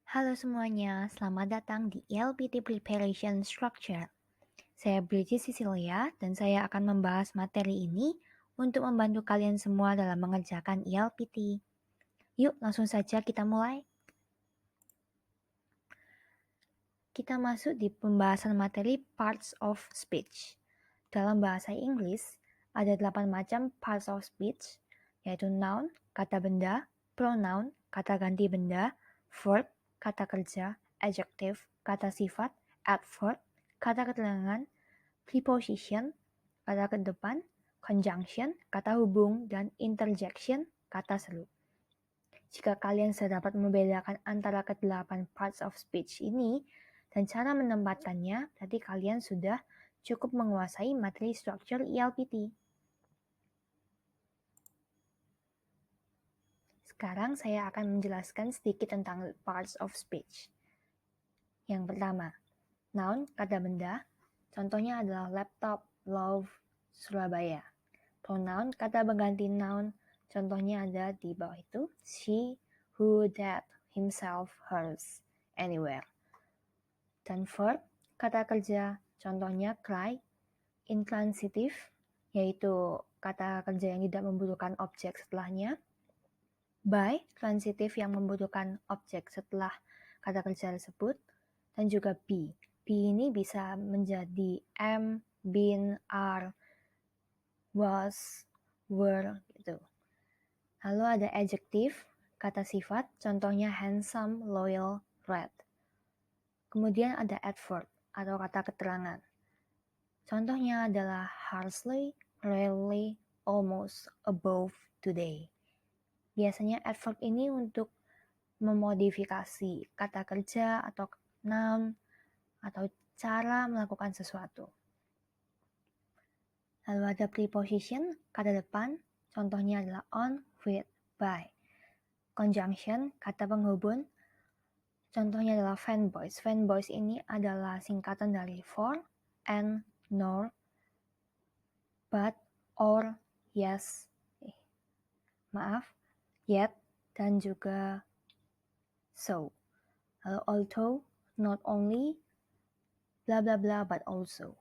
Halo semuanya, selamat datang di ELPT Preparation Structure. Saya Bridget Cecilia dan saya akan membahas materi ini untuk membantu kalian semua dalam mengerjakan ELPT. Yuk langsung saja kita mulai. Kita masuk di pembahasan materi Parts of Speech. Dalam bahasa Inggris, ada 8 macam parts of speech, yaitu noun, kata benda, pronoun, kata ganti benda, verb, kata kerja, adjective, kata sifat, adverb, kata keterangan, preposition, kata ke depan, conjunction, kata hubung, dan interjection, kata seru. Jika kalian sudah dapat membedakan antara ke-8 parts of speech ini dan cara menempatkannya, berarti kalian sudah cukup menguasai materi struktur ELPT. Sekarang saya akan menjelaskan sedikit tentang parts of speech. Yang pertama, noun, kata benda. Contohnya adalah laptop, love, Surabaya. Pronoun, kata pengganti noun. Contohnya ada di bawah itu. She, who, that, himself, hers, anywhere. Dan verb, kata kerja. Contohnya cry, intransitif, yaitu kata kerja yang tidak membutuhkan objek setelahnya. By, transitif yang membutuhkan objek setelah kata kerja tersebut. Dan juga be. Be ini bisa menjadi am, been, are, was, were, gitu. Lalu ada adjective, kata sifat, contohnya handsome, loyal, red. Kemudian ada adverb atau kata keterangan. Contohnya adalah harshly, rarely, almost, above, today. Biasanya adverb ini untuk memodifikasi kata kerja atau noun atau cara melakukan sesuatu. Lalu ada preposition, kata depan, contohnya adalah on, with, by. Conjunction, kata penghubung, contohnya adalah fanboys. Fanboys ini adalah singkatan dari for, and, nor, but, or, yes, yet, dan juga so. Lalu although, not only, bla bla bla, but also.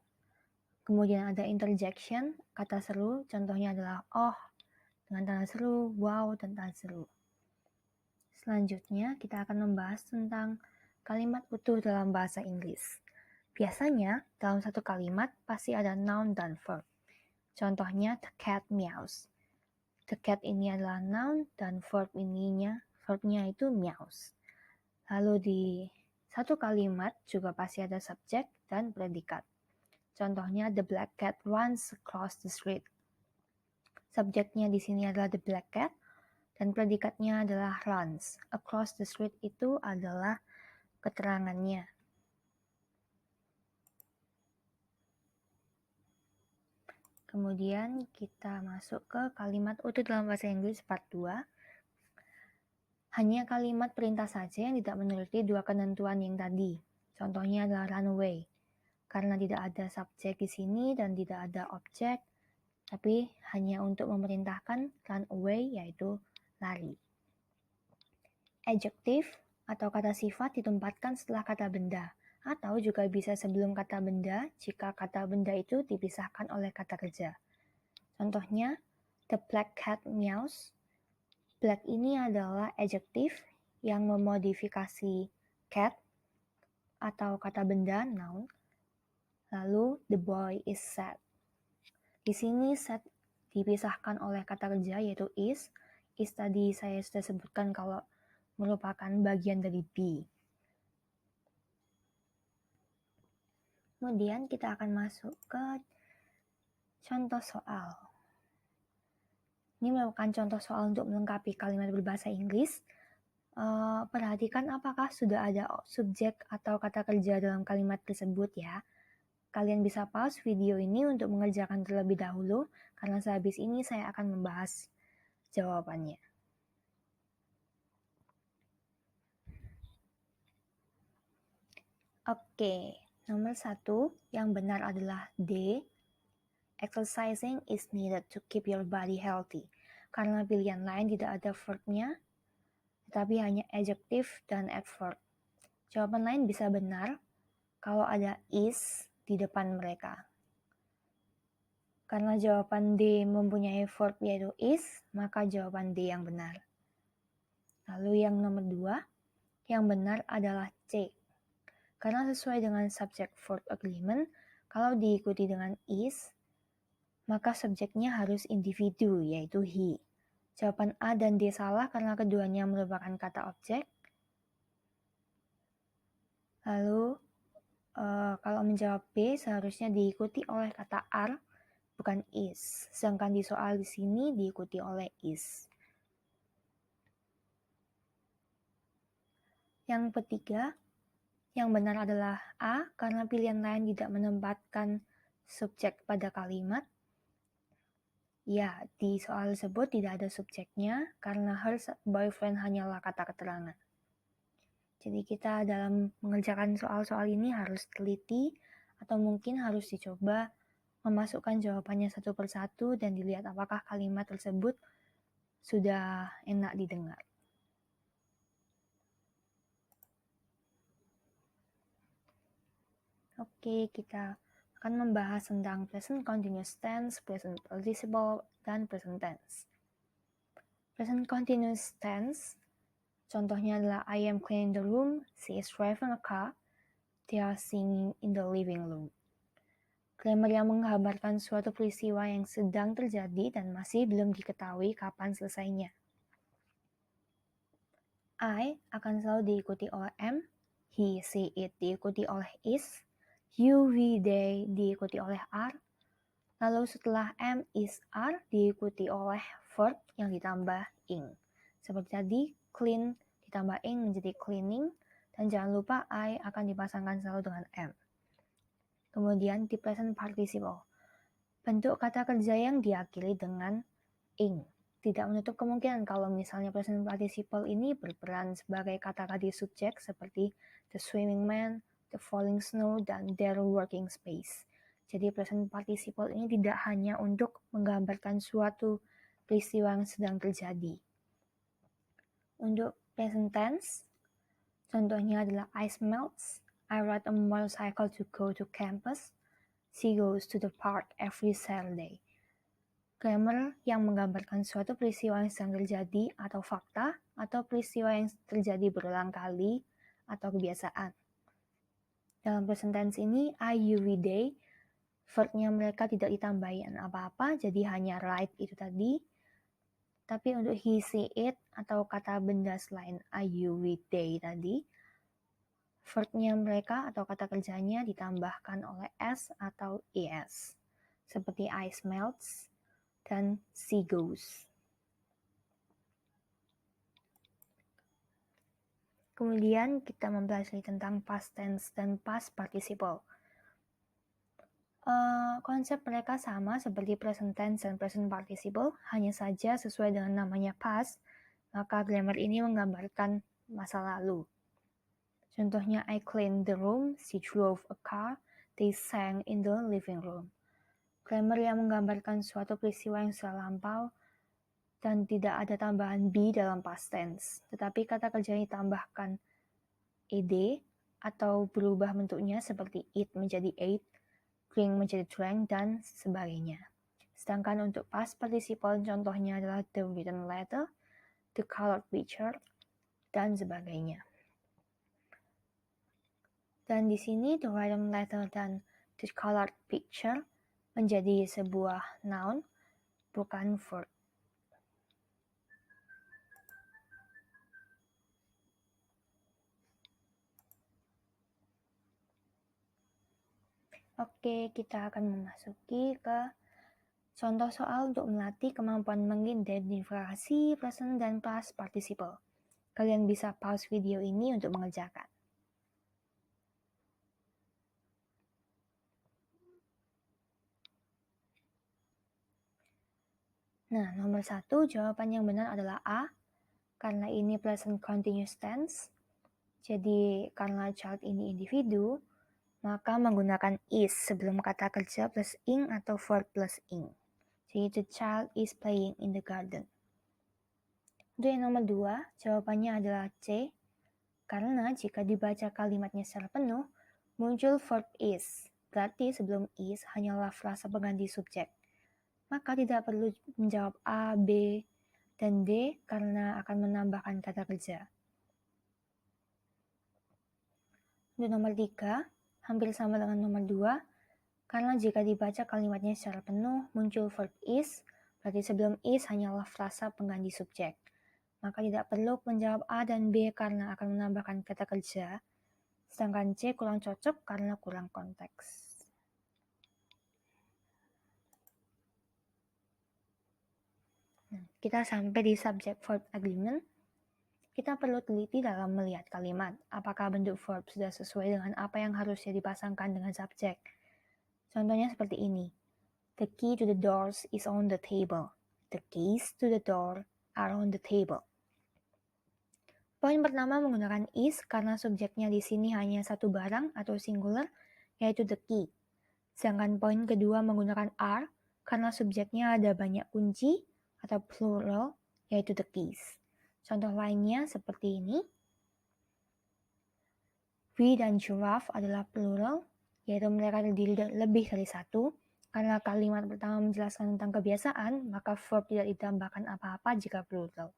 Kemudian ada interjection, kata seru, contohnya adalah oh, dengan tanda seru, wow, dan tanda seru. Selanjutnya, kita akan membahas tentang kalimat utuh dalam bahasa Inggris. Biasanya, dalam satu kalimat pasti ada noun dan verb. Contohnya, the cat meows. The cat ini adalah noun dan verbnya itu meows. Lalu di satu kalimat juga pasti ada subjek dan predikat. Contohnya, the black cat runs across the street. Subjeknya di sini adalah the black cat, dan predikatnya adalah runs. Across the street itu adalah keterangannya. Kemudian kita masuk ke kalimat utuh dalam bahasa Inggris part 2. Hanya kalimat perintah saja yang tidak menuruti dua ketentuan yang tadi. Contohnya adalah run away. Karena tidak ada subjek di sini dan tidak ada objek, tapi hanya untuk memerintahkan run away, yaitu lari. Adjective atau kata sifat ditempatkan setelah kata benda, atau juga bisa sebelum kata benda jika kata benda itu dipisahkan oleh kata kerja. Contohnya, the black cat meows. Black ini adalah adjective yang memodifikasi cat atau kata benda noun. Lalu the boy is sad. Di sini sad dipisahkan oleh kata kerja yaitu is. Is tadi saya sudah sebutkan kalau merupakan bagian dari be. Kemudian kita akan masuk ke contoh soal. Ini merupakan contoh soal untuk melengkapi kalimat berbahasa Inggris. Perhatikan apakah sudah ada subjek atau kata kerja dalam kalimat tersebut ya. Kalian bisa pause video ini untuk mengerjakan terlebih dahulu, karena sehabis ini saya akan membahas jawabannya. Oke, nomor 1 yang benar adalah D. Exercising is needed to keep your body healthy. Karena pilihan lain tidak ada verb-nya, tetapi hanya adjective dan adverb. Jawaban lain bisa benar kalau ada is di depan mereka. Karena jawaban D mempunyai verb yaitu is, maka jawaban D yang benar. Lalu yang nomor 2, yang benar adalah C. Karena sesuai dengan subject-verb agreement, kalau diikuti dengan is, maka subjeknya harus individu, yaitu he. Jawaban A dan D salah karena keduanya merupakan kata objek. Lalu, kalau menjawab B, seharusnya diikuti oleh kata are, bukan is. Sedangkan di soal di sini diikuti oleh is. Yang ketiga, yang benar adalah A, karena pilihan lain tidak menempatkan subjek pada kalimat. Ya, di soal tersebut tidak ada subjeknya, karena her boyfriend hanyalah kata keterangan. Jadi kita dalam mengerjakan soal-soal ini harus teliti, atau mungkin harus dicoba memasukkan jawabannya satu persatu dan dilihat apakah kalimat tersebut sudah enak didengar. Oke, kita akan membahas tentang present continuous tense, present participle, dan present tense. Present continuous tense, contohnya adalah I am cleaning the room, she is driving a car, they are singing in the living room. Grammar yang menggambarkan suatu peristiwa yang sedang terjadi dan masih belum diketahui kapan selesainya. I akan selalu diikuti oleh am, he, she, it diikuti oleh is, you, we, they diikuti oleh are, lalu setelah am, is, are diikuti oleh verb yang ditambah ing. Seperti tadi, clean ditambah ing menjadi cleaning, dan jangan lupa I akan dipasangkan selalu dengan am. Kemudian di present participle, bentuk kata kerja yang diakhiri dengan ing. Tidak menutup kemungkinan kalau misalnya present participle ini berperan sebagai kata ganti subjek seperti the swimming man, the falling snow, dan their working space. Jadi present participle ini tidak hanya untuk menggambarkan suatu peristiwa yang sedang terjadi. Untuk present tense, contohnya adalah ice melts, I ride a motorcycle to go to campus, she goes to the park every Saturday. Grammar yang menggambarkan suatu peristiwa yang sedang terjadi atau fakta, atau peristiwa yang terjadi berulang kali atau kebiasaan. Dalam present tense ini, I, you, we, they, verbnya mereka tidak ditambahin apa-apa, jadi hanya ride itu tadi. Tapi untuk he, she, it, atau kata benda selain I, you, we, they tadi, verbnya mereka atau kata kerjanya ditambahkan oleh s atau es, seperti ice melts dan she goes. Kemudian kita mempelajari tentang past tense dan past participle. Konsep mereka sama seperti present tense dan present participle, hanya saja sesuai dengan namanya past, maka grammar ini menggambarkan masa lalu. Contohnya, I cleaned the room, she drove a car, they sang in the living room. Grammar yang menggambarkan suatu peristiwa yang sudah lampau dan tidak ada tambahan be dalam past tense, tetapi kata kerja ditambahkan ed atau berubah bentuknya seperti eat menjadi ate, drink menjadi drank, dan sebagainya. Sedangkan untuk past participle contohnya adalah the written letter, the colored picture, dan sebagainya. Dan di sini the written letter dan the colored picture menjadi sebuah noun, bukan verb. Oke, kita akan memasuki ke contoh soal untuk melatih kemampuan mengidentifikasi present dan past participle. Kalian bisa pause video ini untuk mengerjakan. Nah, nomor 1, jawaban yang benar adalah A, karena ini present continuous tense. Jadi, karena child ini individu, maka menggunakan is sebelum kata kerja plus ing atau verb plus ing. Jadi, the child is playing in the garden. Untuk yang nomor 2, jawabannya adalah C, Karena jika dibaca kalimatnya secara penuh, muncul verb is. Berarti sebelum is hanyalah frasa pengganti subjek. Maka tidak perlu menjawab A, B, dan D karena akan menambahkan kata kerja. Untuk nomor 3, hampir sama dengan nomor 2, karena jika dibaca kalimatnya secara penuh, muncul verb is, berarti sebelum is hanyalah frasa pengganti subjek. Maka tidak perlu menjawab A dan B karena akan menambahkan kata kerja, sedangkan C kurang cocok karena kurang konteks. Kita sampai di subject-verb agreement. Kita perlu teliti dalam melihat kalimat, apakah bentuk verb sudah sesuai dengan apa yang harusnya dipasangkan dengan subjek. Contohnya seperti ini. The key to the doors is on the table. The keys to the door are on the table. Poin pertama menggunakan is karena subjeknya di sini hanya satu barang atau singular, yaitu the key. Sedangkan poin kedua menggunakan are karena subjeknya ada banyak kunci atau plural, yaitu the keys. Contoh lainnya seperti ini. We dan giraffe adalah plural, yaitu mereka terdiri lebih dari satu. Karena kalimat pertama menjelaskan tentang kebiasaan, maka verb tidak ditambahkan apa-apa jika plural.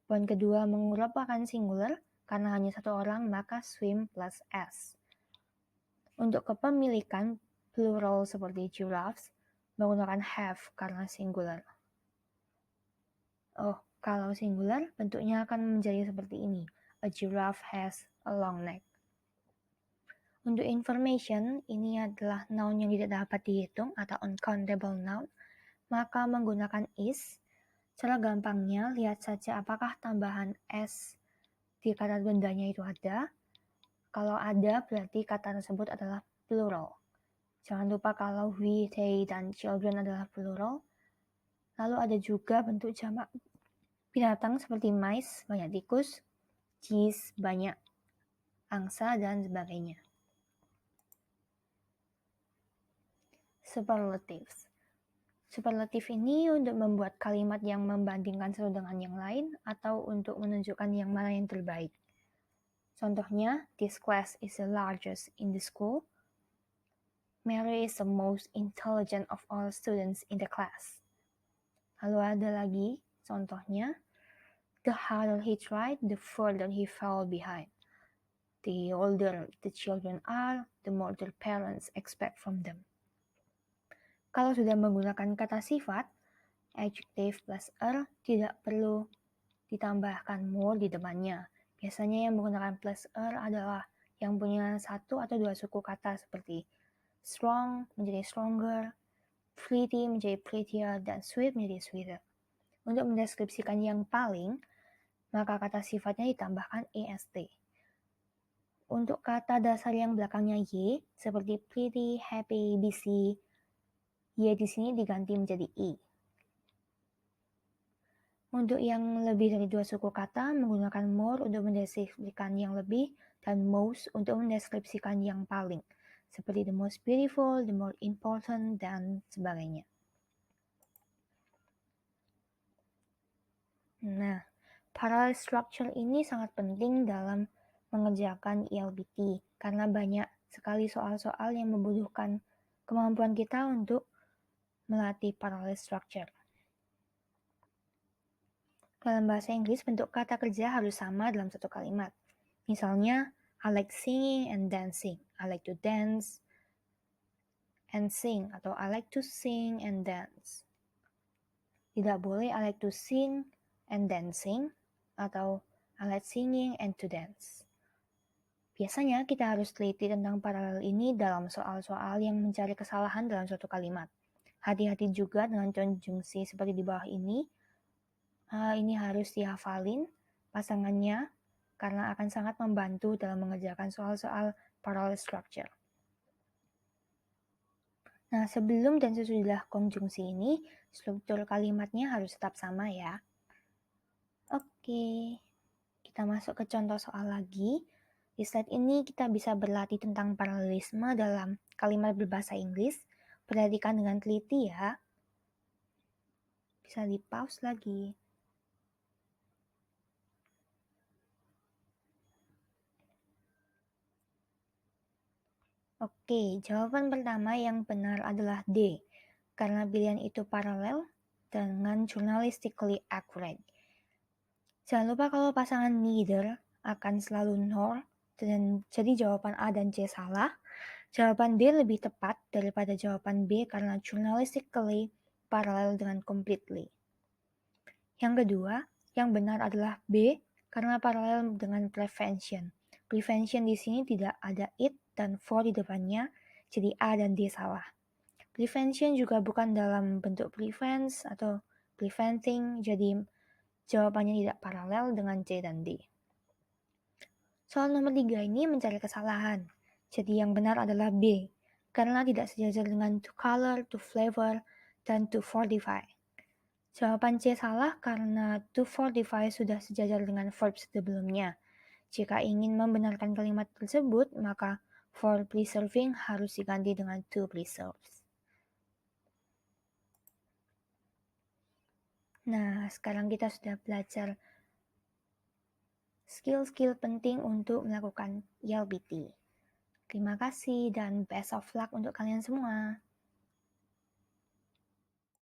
Poin kedua merupakan singular, karena hanya satu orang, maka swim plus s. Untuk kepemilikan plural seperti giraffes, menggunakan have karena singular. Kalau singular, bentuknya akan menjadi seperti ini. A giraffe has a long neck. Untuk information, ini adalah noun yang tidak dapat dihitung atau uncountable noun, maka menggunakan is. Cara gampangnya, lihat saja apakah tambahan s di kata bendanya itu ada. Kalau ada, berarti kata tersebut adalah plural. Jangan lupa kalau we, they, dan children adalah plural. Lalu ada juga bentuk jamak binatang seperti mice, banyak tikus, geese, banyak angsa, dan sebagainya. Superlatives. Superlatif ini untuk membuat kalimat yang membandingkan satu dengan yang lain atau untuk menunjukkan yang mana yang terbaik. Contohnya, this class is the largest in the school. Mary is the most intelligent of all students in the class. Lalu ada lagi, contohnya, the harder he tried, the further he fell behind. The older the children are, the more their parents expect from them. Kalau sudah menggunakan kata sifat, adjective plus er tidak perlu ditambahkan more di depannya. Biasanya yang menggunakan plus er adalah yang punya satu atau dua suku kata seperti strong menjadi stronger, pretty menjadi prettier, dan sweet menjadi sweeter. Untuk mendeskripsikan yang paling, maka kata sifatnya ditambahkan est. Untuk kata dasar yang belakangnya y, seperti pretty, happy, busy, y di sini diganti menjadi i. Untuk yang lebih dari dua suku kata, menggunakan more untuk mendeskripsikan yang lebih, dan most untuk mendeskripsikan yang paling, seperti the most beautiful, the more important, dan sebagainya. Nah, parallel structure ini sangat penting dalam mengerjakan ELBT karena banyak sekali soal-soal yang membutuhkan kemampuan kita untuk melatih parallel structure. Dalam bahasa Inggris, bentuk kata kerja harus sama dalam satu kalimat. Misalnya, I like singing and dancing. I like to dance and sing, atau I like to sing and dance. Tidak boleh I like to sing and dancing, atau I like singing and to dance. Biasanya kita harus teliti tentang paralel ini dalam soal-soal yang mencari kesalahan dalam suatu kalimat. Hati-hati juga dengan konjungsi seperti di bawah ini. Ini harus dihafalin pasangannya karena akan sangat membantu dalam mengerjakan soal-soal parallel structure. Nah, sebelum dan sesudah konjungsi ini, struktur kalimatnya harus tetap sama ya. Oke, kita masuk ke contoh soal lagi. Di slide ini kita bisa berlatih tentang paralelisme dalam kalimat berbahasa Inggris. Perhatikan dengan teliti ya. Bisa di-pause lagi. Oke, jawaban pertama yang benar adalah D, karena pilihan itu paralel dengan journalistically accurate. Jangan lupa kalau pasangan neither akan selalu nor, dan jadi jawaban A dan C salah. Jawaban D lebih tepat daripada jawaban B karena journalistically paralel dengan completely. Yang kedua, yang benar adalah B karena paralel dengan prevention. Prevention di sini tidak ada it dan for di depannya, jadi A dan D salah. Prevention juga bukan dalam bentuk prevents atau preventing, jadi jawabannya tidak paralel dengan C dan D. Soal nomor 3 ini mencari kesalahan. Jadi yang benar adalah B, karena tidak sejajar dengan to color, to flavor, dan to fortify. Jawaban C salah karena to fortify sudah sejajar dengan verb sebelumnya. Jika ingin membenarkan kalimat tersebut, maka for preserving harus diganti dengan to preserves. Nah, sekarang kita sudah belajar skill-skill penting untuk melakukan ELBT. Terima kasih dan best of luck untuk kalian semua.